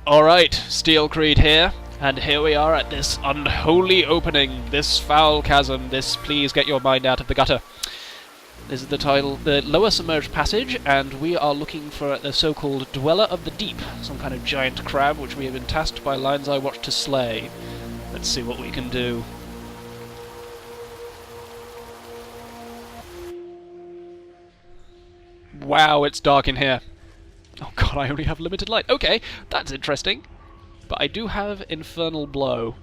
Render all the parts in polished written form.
Alright, Steel Creed here, and here we are at this unholy opening, this foul chasm, this please get your mind out of the gutter. This is the title, the Lower Submerged Passage, and we are looking for the so-called Dweller of the Deep, some kind of giant crab which we have been tasked by Lion's Eye Watch to slay. Let's see what we can do. Wow, it's dark in here. Oh god, I only have limited light. Okay, that's interesting. But I do have Infernal Blow.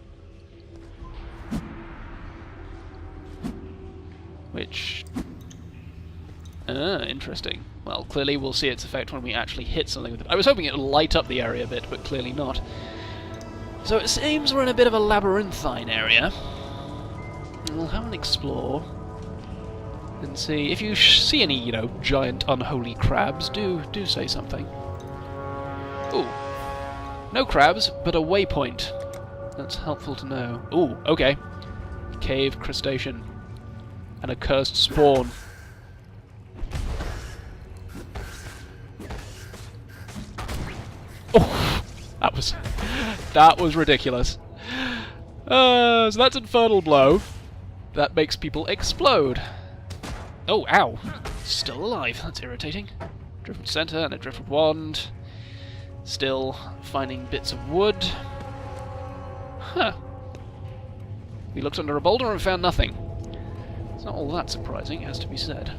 Which... interesting. Well, clearly we'll see its effect when we actually hit something with it. I was hoping it would light up the area a bit, but clearly not. So it seems we're in a bit of a labyrinthine area. We'll have an explore. And see if you see any, you know, giant unholy crabs. Do say something. Ooh, no crabs, but a waypoint. That's helpful to know. Ooh, okay. Cave crustacean and a cursed spawn. Oh, that was ridiculous. So that's Infernal Blow. That makes people explode. Oh, ow! Still alive. That's irritating. Driftwood Center and a Driftwood Wand. Still finding bits of wood. Huh. We looked under a boulder and found nothing. It's not all that surprising, it has to be said.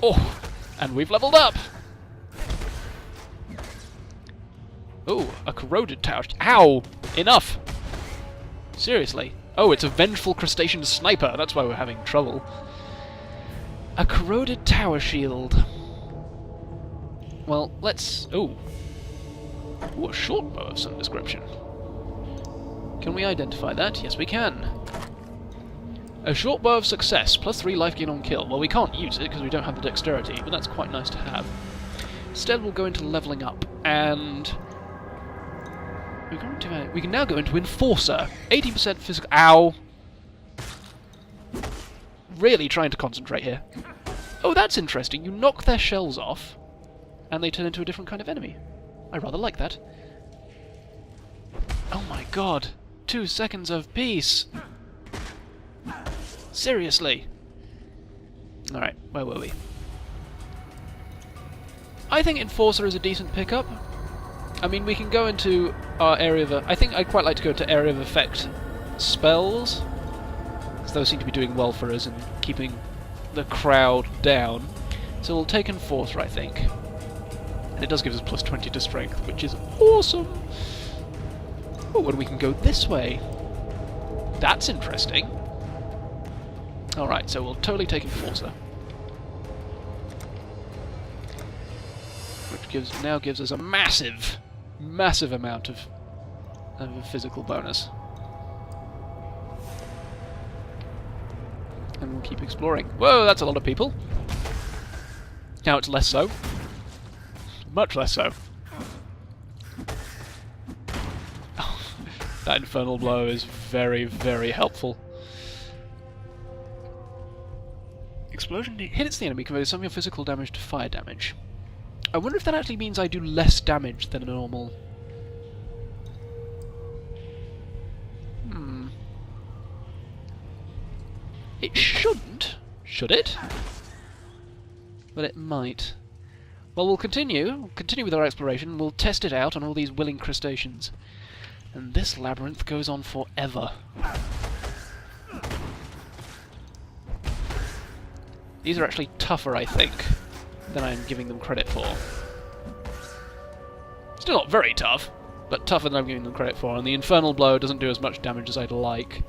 Oh! And we've leveled up! Oh, a corroded tower. Ow! Enough! Seriously. Oh, it's a vengeful crustacean sniper. That's why we're having trouble. A corroded tower shield. Well, let's... Ooh. Ooh, a short bow of some description. Can we identify that? Yes, we can. A short bow of success, plus 3 life gain on kill. Well, we can't use it because we don't have the dexterity, but that's quite nice to have. Instead, we'll go into leveling up, and... we can now go into Enforcer. 80% physical... Ow! Really trying to concentrate here. Oh, that's interesting. You knock their shells off, and they turn into a different kind of enemy. I rather like that. Oh my god. 2 seconds of peace. Seriously. Alright, where were we? I think Enforcer is a decent pickup. I mean, we can go into our area of... I think I'd quite like to go to area of effect spells, because those seem to be doing well for us in keeping the crowd down. So we'll take Enforcer, I think. And it does give us plus 20 to strength, which is awesome! Oh, and we can go this way. That's interesting. Alright, so we'll totally take Enforcer. Which now gives us a massive amount of a physical bonus. And we'll keep exploring. Whoa, that's a lot of people. Now it's less so. Much less so. Oh, that Infernal Blow is very, very helpful. Explosion hits the enemy, converts some of your physical damage to fire damage. I wonder if that actually means I do less damage than a normal... It shouldn't, should it? But it might. Well, we'll continue with our exploration, we'll test it out on all these willing crustaceans. And this labyrinth goes on forever. These are actually tougher, I think, than I'm giving them credit for. Still not very tough, but tougher than I'm giving them credit for, and the Infernal Blow doesn't do as much damage as I'd like.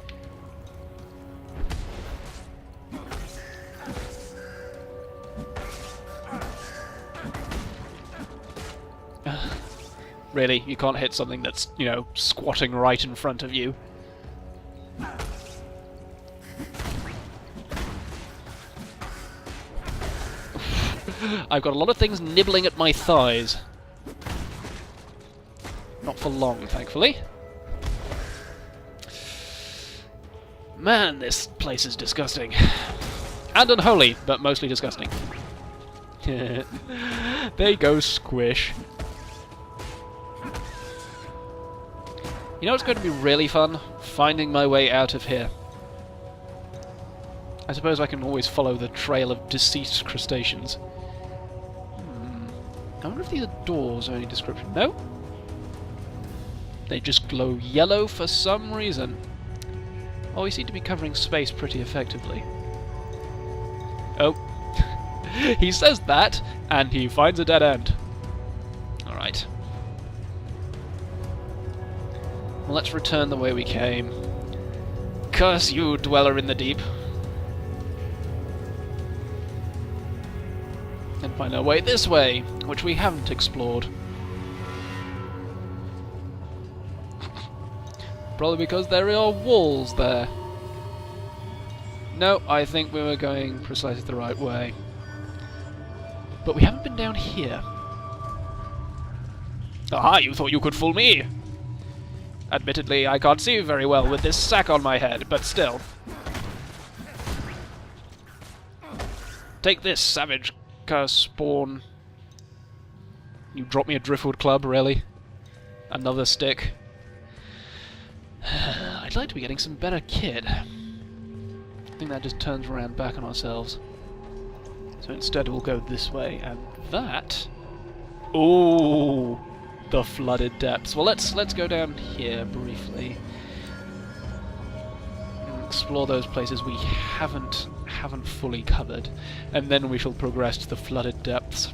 Really, you can't hit something that's, you know, squatting right in front of you. I've got a lot of things nibbling at my thighs. Not for long, thankfully. Man, this place is disgusting. And unholy, but mostly disgusting. They go squish. You know what's going to be really fun? Finding my way out of here. I suppose I can always follow the trail of deceased crustaceans. I wonder if these are doors of any description. No? They just glow yellow for some reason. Oh, we seem to be covering space pretty effectively. Oh. He says that, and he finds a dead end. Alright. Well, let's return the way we came. Curse you, dweller in the deep. And find our way this way, which we haven't explored. Probably because there are walls there. No, I think we were going precisely the right way. But we haven't been down here. Aha, you thought you could fool me! Admittedly, I can't see very well with this sack on my head, but still. Take this, savage curse spawn. You drop me a driftwood club, really? Another stick. I'd like to be getting some better kit. I think that just turns around back on ourselves. So instead we'll go this way, and that... Ooh! The flooded depths. Well, let's go down here briefly. And explore those places we haven't fully covered. And then we shall progress to the flooded depths.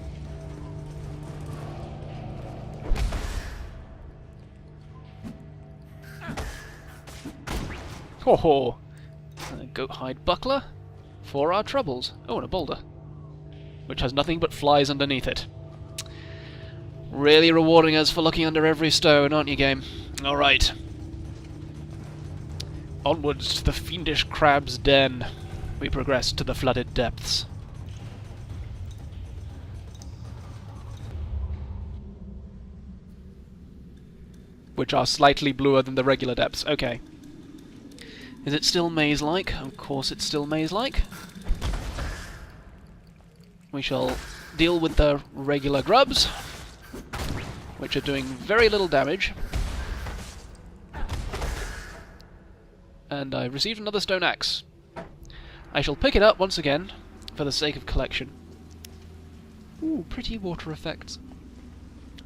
Ho ho! A goat hide buckler for our troubles. Oh, and a boulder, which has nothing but flies underneath it. Really rewarding us for looking under every stone, aren't you, game? Alright. Onwards to the fiendish crab's den. We progress to the flooded depths. Which are slightly bluer than the regular depths. Okay. Is it still maze-like? Of course it's still maze-like. We shall deal with the regular grubs, which are doing very little damage. And I received another stone axe. I shall pick it up once again, for the sake of collection. Ooh, pretty water effects.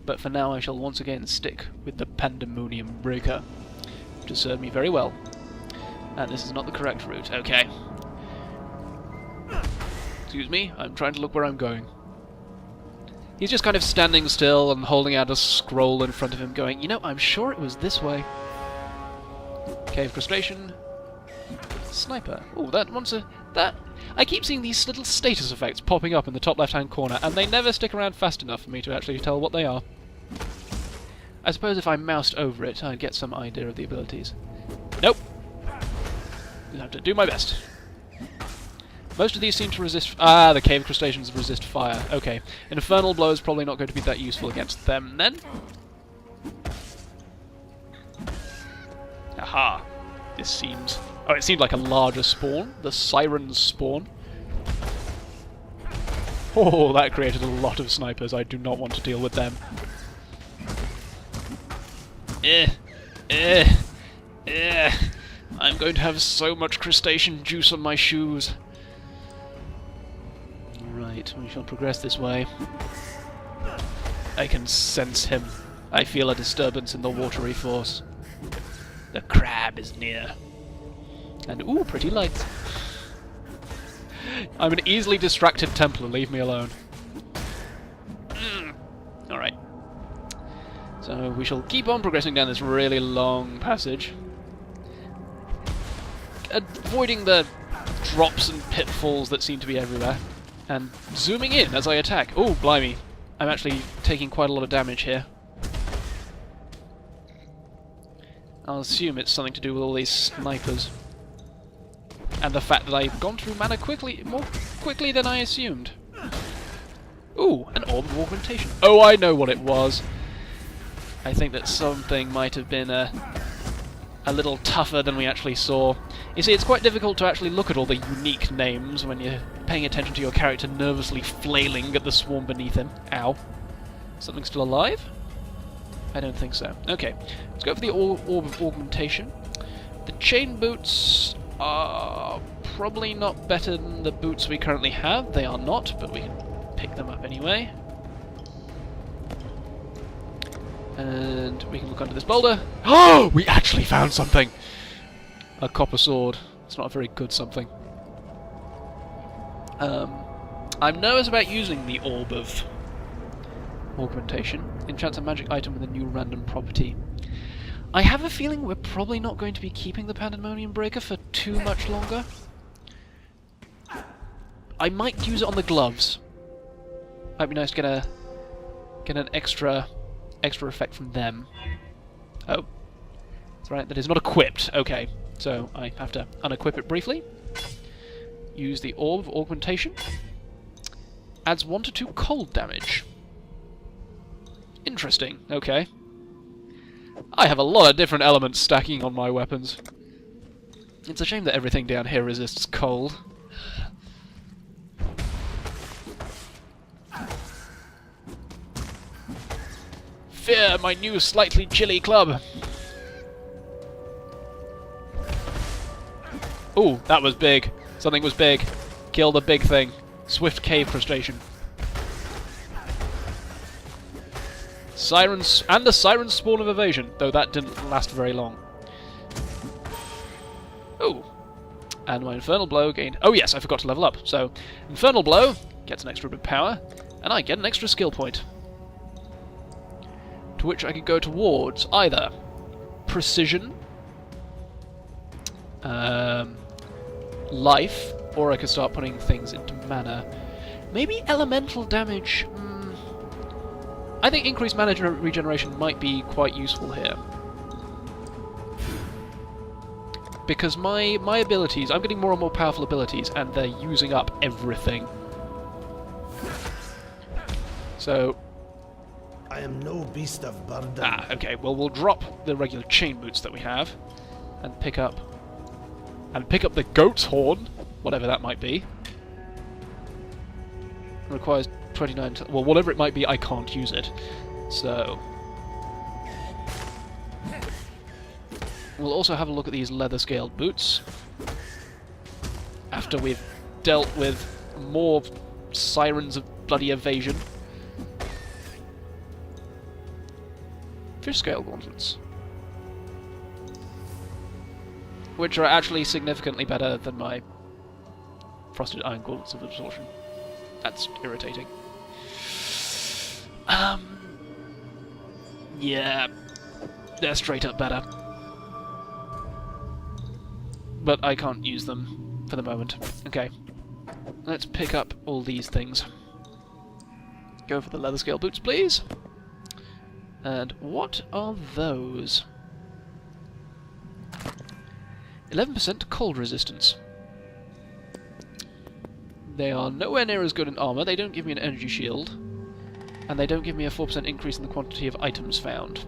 But for now I shall once again stick with the Pandemonium Breaker, which has served me very well. And this is not the correct route. Okay. Excuse me, I'm trying to look where I'm going. He's just kind of standing still and holding out a scroll in front of him going, you know, I'm sure it was this way. Cave crustacean. Sniper. Oh, that wants a... that... I keep seeing these little status effects popping up in the top left-hand corner, and they never stick around fast enough for me to actually tell what they are. I suppose if I moused over it, I'd get some idea of the abilities. Nope. I'll have to do my best. Most of these seem to resist... Ah, the cave crustaceans resist fire. Okay. Infernal blow is probably not going to be that useful against them, then. Aha. This seems... Oh, it seemed like a larger spawn. The Siren's spawn. Oh, that created a lot of snipers. I do not want to deal with them. I'm going to have so much crustacean juice on my shoes. Right, we shall progress this way. I can sense him. I feel a disturbance in the watery force. The crab is near. And ooh, pretty lights. I'm an easily distracted Templar, leave me alone. Alright. So we shall keep on progressing down this really long passage. Avoiding the drops and pitfalls that seem to be everywhere. And zooming in as I attack. Oh, blimey. I'm actually taking quite a lot of damage here. I'll assume it's something to do with all these snipers. And the fact that I've gone through mana more quickly than I assumed. Ooh, an orb of augmentation. Oh, I know what it was. I think that something might have been a little tougher than we actually saw. You see, it's quite difficult to actually look at all the unique names when you're paying attention to your character nervously flailing at the swarm beneath him. Ow. Something still alive? I don't think so. Okay, let's go for the Orb of Augmentation. The chain boots are probably not better than the boots we currently have. They are not, but we can pick them up anyway. And we can look under this boulder. Oh! We actually found something! A copper sword. It's not a very good something. I'm nervous about using the Orb of Augmentation. Enchants a magic item with a new random property. I have a feeling we're probably not going to be keeping the Pandemonium Breaker for too much longer. I might use it on the gloves. Might be nice to get an extra effect from them. Oh, that's right. That is not equipped. Okay, so I have to unequip it briefly. Use the Orb of Augmentation. Adds 1 to 2 cold damage. Interesting. Okay. I have a lot of different elements stacking on my weapons. It's a shame that everything down here resists cold. Fear my new slightly chilly club! Ooh, that was big. Something was big. Kill the big thing. Swift cave crustacean. Sirens, and a siren spawn of evasion, though that didn't last very long. Ooh. And my Infernal Blow gained... Oh yes, I forgot to level up. So, Infernal Blow gets an extra bit of power, and I get an extra skill point. To which I could go towards either Precision, Life, or I could start putting things into mana. Maybe Elemental damage... I think increased mana regeneration might be quite useful here. Because my abilities, I'm getting more and more powerful abilities, and they're using up everything. So... I am no beast of burden. Ah, okay, well we'll drop the regular chain boots that we have, and pick up the goat's horn, whatever that might be. It requires 29... well, whatever it might be, I can't use it. So... we'll also have a look at these leather-scaled boots. After we've dealt with more sirens of bloody evasion. Fish-scale gauntlets. Which are actually significantly better than my frosted iron gauntlets of absorption. That's irritating. Yeah, they're straight up better. But I can't use them for the moment. Okay, let's pick up all these things. Go for the leather scale boots, please. And what are those? 11% cold resistance. They are nowhere near as good in armor, they don't give me an energy shield, and they don't give me a 4% increase in the quantity of items found.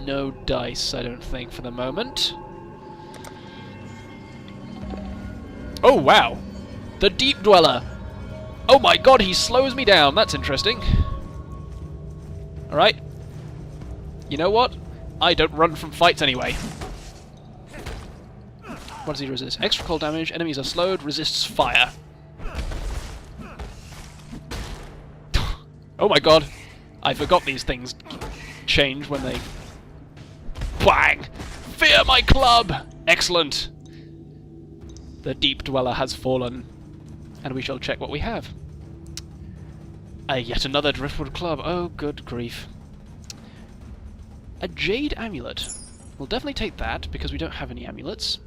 No dice, I don't think, for the moment. Oh, wow! The Deep Dweller! Oh my god, he slows me down, that's interesting. Alright. You know what? I don't run from fights anyway. What does he resist? Extra cold damage, enemies are slowed, resists fire. Oh my god. I forgot these things change when they... Bang! Fear my club! Excellent! The Deep Dweller has fallen. And we shall check what we have. Yet another Driftwood Club. Oh, good grief. A Jade Amulet. We'll definitely take that, because we don't have any amulets.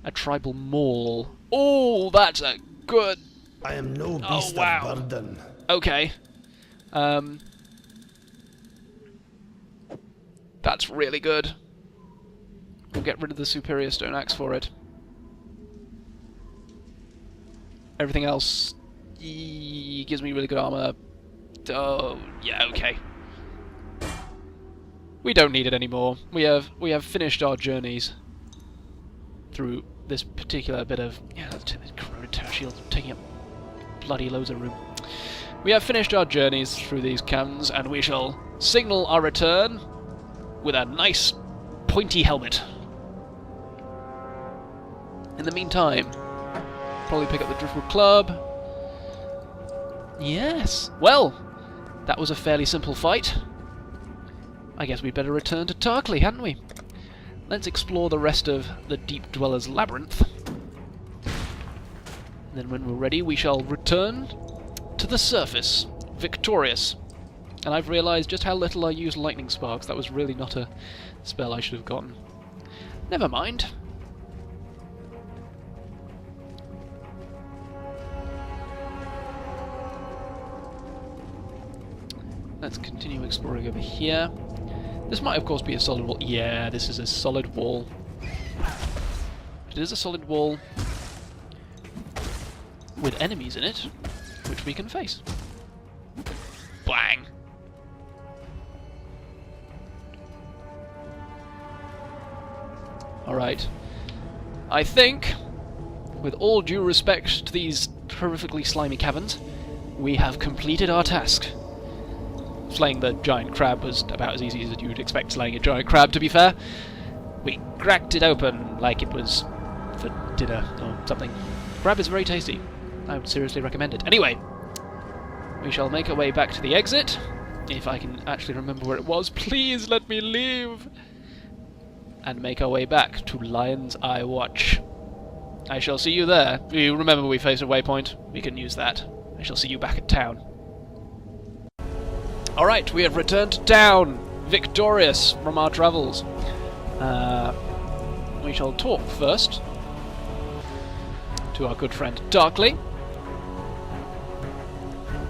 A Tribal Maul. Oh, that's a good... I am no beast of burden. Okay. That's really good. We'll get rid of the Superior Stone Axe for it. Everything else gives me really good armor. Oh, yeah, okay. We don't need it anymore. We have finished our journeys through this particular bit of... Yeah, let's take the corroded tower shield, taking up bloody loads of room. We have finished our journeys through these caverns, and we shall signal our return with a nice pointy helmet. In the meantime, probably pick up the Driftwood Club. Yes! Well, that was a fairly simple fight. I guess we'd better return to Tarkley, hadn't we? Let's explore the rest of the Deep Dweller's Labyrinth. And then when we're ready, we shall return to the surface, victorious. And I've realised just how little I use lightning sparks. That was really not a spell I should have gotten. Never mind. Let's continue exploring over here. This might, of course, be a solid wall. Yeah, this is a solid wall. It is a solid wall with enemies in it, which we can face. Bang! Alright. I think, with all due respect to these horrifically slimy caverns, we have completed our task. Slaying the giant crab was about as easy as you'd expect slaying a giant crab, to be fair. We cracked it open like it was for dinner or something. Crab is very tasty. I would seriously recommend it. Anyway, we shall make our way back to the exit. If I can actually remember where it was, please let me leave! And make our way back to Lion's Eye Watch. I shall see you there. You remember we faced a waypoint? We can use that. I shall see you back at town. Alright, we have returned to town, victorious from our travels. We shall talk first to our good friend Darkly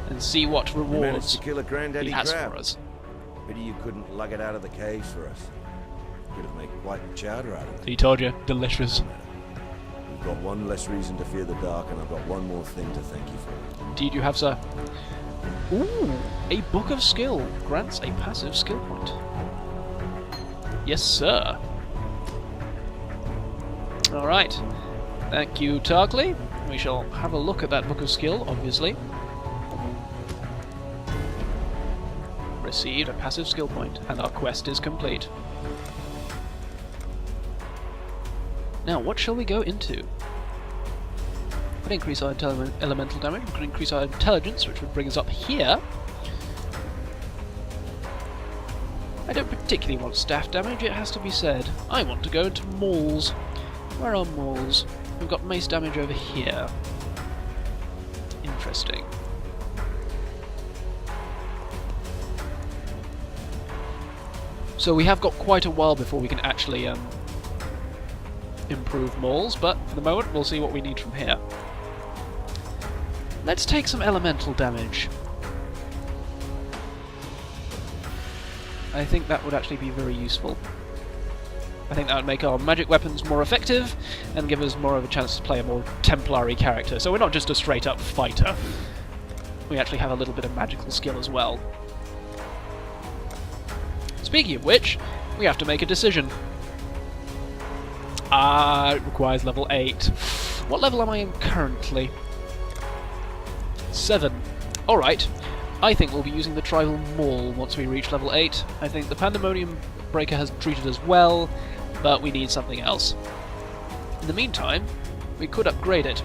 and see what rewards to kill a granddaddy he has crab. for us. Pity you couldn't lug it out of the caves for us. Could have made quite a chowder out of it. He told you, delicious. We've got one less reason to fear the dark, and I've got one more thing to thank you for. Indeed you have, sir. Ooh, a Book of Skill grants a passive skill point. Yes, sir. Alright. Thank you, Tarkley. We shall have a look at that Book of Skill, obviously. Received a passive skill point, and our quest is complete. Now, what shall we go into? We could increase our elemental damage, we could increase our intelligence, which would bring us up here. I don't particularly want staff damage, it has to be said. I want to go into mauls. Where are mauls? We've got mace damage over here. Interesting. So we have got quite a while before we can actually improve mauls, but for the moment we'll see what we need from here. Let's take some elemental damage. I think that would actually be very useful. I think that would make our magic weapons more effective and give us more of a chance to play a more Templary character. So we're not just a straight up fighter. We actually have a little bit of magical skill as well. Speaking of which, we have to make a decision. It requires level 8. What level am I in currently? 7. Alright. I think we'll be using the Tribal Maul once we reach level 8. I think the Pandemonium Breaker has treated us well, but we need something else. In the meantime, we could upgrade it.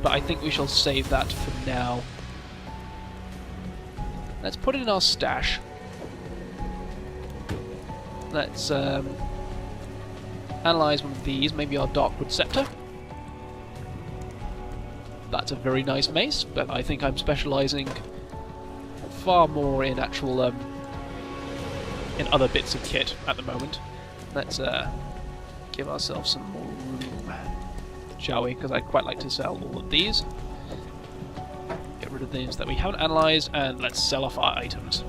But I think we shall save that for now. Let's put it in our stash. Let's analyze one of these, maybe our Darkwood Scepter. That's a very nice mace, but I think I'm specialising far more in actual, in other bits of kit at the moment. Let's give ourselves some more room, shall we? Because I'd quite like to sell all of these. Get rid of things that we haven't analysed, and let's sell off our items.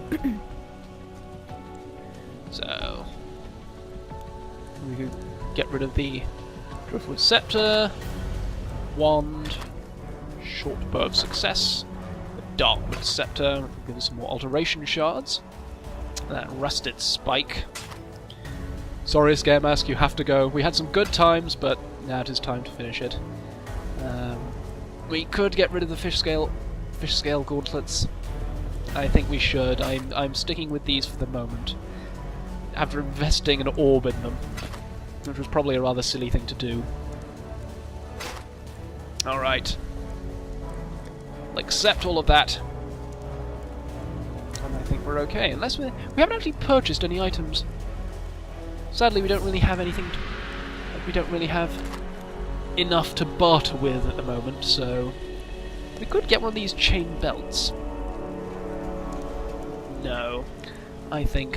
So, we could get rid of the Driftwood Scepter, Wand, Short Bow of Success, the Darkwood Scepter, will give us some more alteration shards, that Rusted Spike, Sorry, Scare Mask, you have to go. We had some good times, but now it is time to finish it. We could get rid of the fish scale gauntlets. I think we should. I'm sticking with these for the moment. After investing an orb in them, which was probably a rather silly thing to do. Alright. I'll accept all of that. And I think we're okay. Unless we haven't actually purchased any items. Sadly, we don't really have anything we don't really have enough to barter with at the moment, so we could get one of these chain belts. No. I think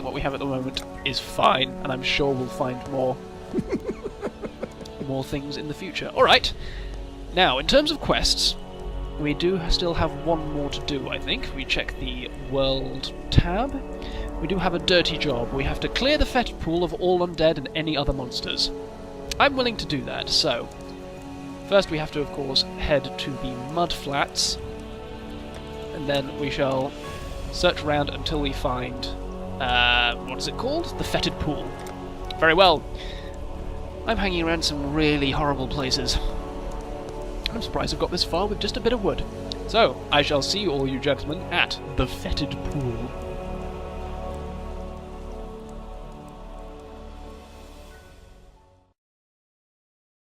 what we have at the moment is fine, and I'm sure we'll find more more things in the future. Alright. Now, in terms of quests, we do still have one more to do, I think. We check the World tab. We do have a dirty job. We have to clear the fetid pool of all undead and any other monsters. I'm willing to do that, so... First we have to, of course, head to the mud flats, and then we shall search around until we find... what is it called? The fetid pool. Very well. I'm hanging around some really horrible places. I'm surprised I've got this far with just a bit of wood. So, I shall see all you gentlemen at the fetid pool.